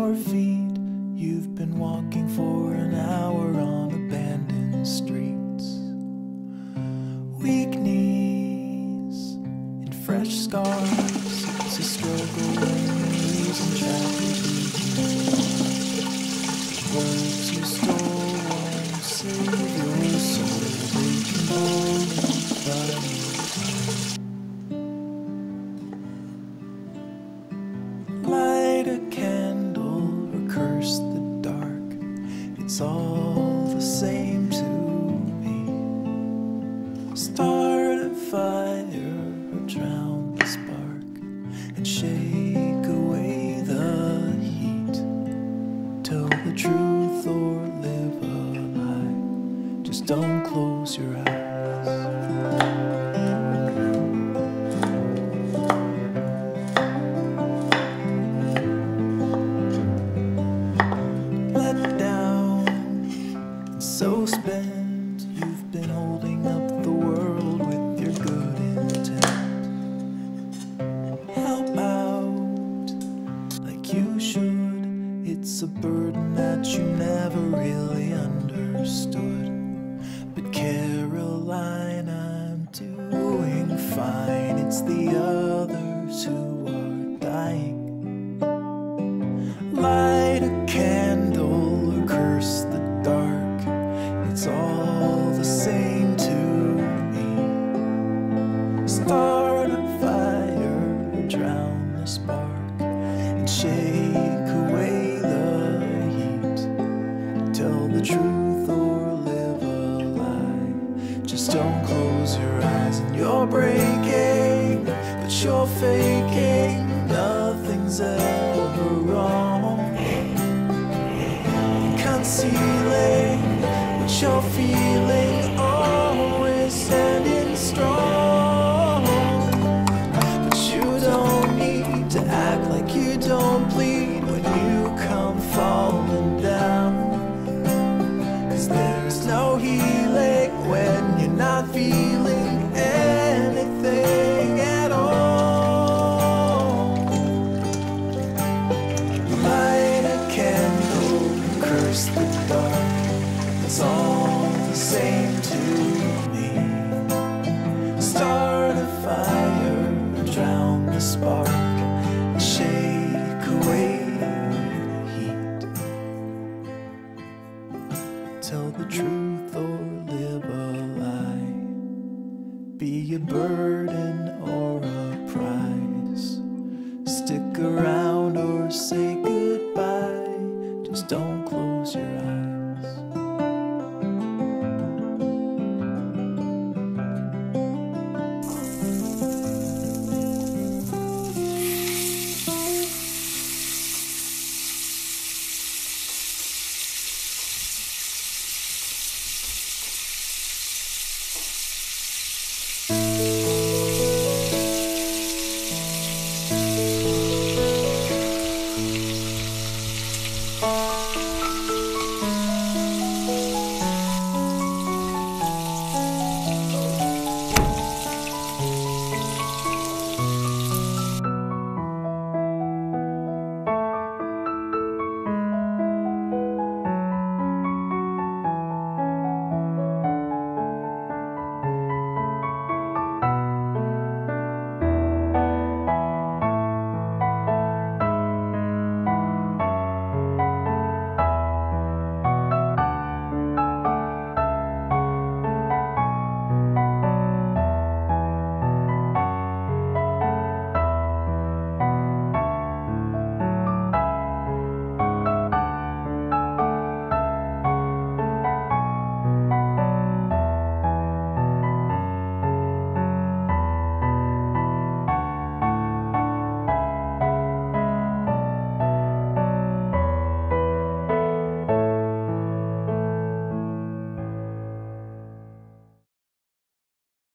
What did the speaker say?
your feet. You've been walking for an hour on abandoned streets. Weak knees and fresh scars. It's a struggle when you're losing track of the words you stole won't save your soul. They can only buy you. Light a candle or curse the dark. It's all the same to me. Start a fire or drown the spark and shake away the heat. Tell the truth or live a lie. Just don't close your eyes. So spent, you've been holding up the world with your good intent. Help out like you should. It's a burden that you never really understood. But Caroline, I'm doing fine. It's the others who are dying. Light a candle or curse the dark. It's all the same to me. Start a fire or drown the spark and shake away the heat. Tell the truth or live a lie. Just don't close your eyes. And you're breaking, but you're faking. Nothing's ever wrong. Concealing you're feeling, always standing strong. But you don't need to act like you don't bleed when you come falling down. 'Cause there's no healing when you're not feeling anything at all. Light a candle, curse the dark. It's all the same to me. Start a fire, drown the spark, shake away the heat. Tell the truth or live a lie. Be a burden or a prize. Stick around.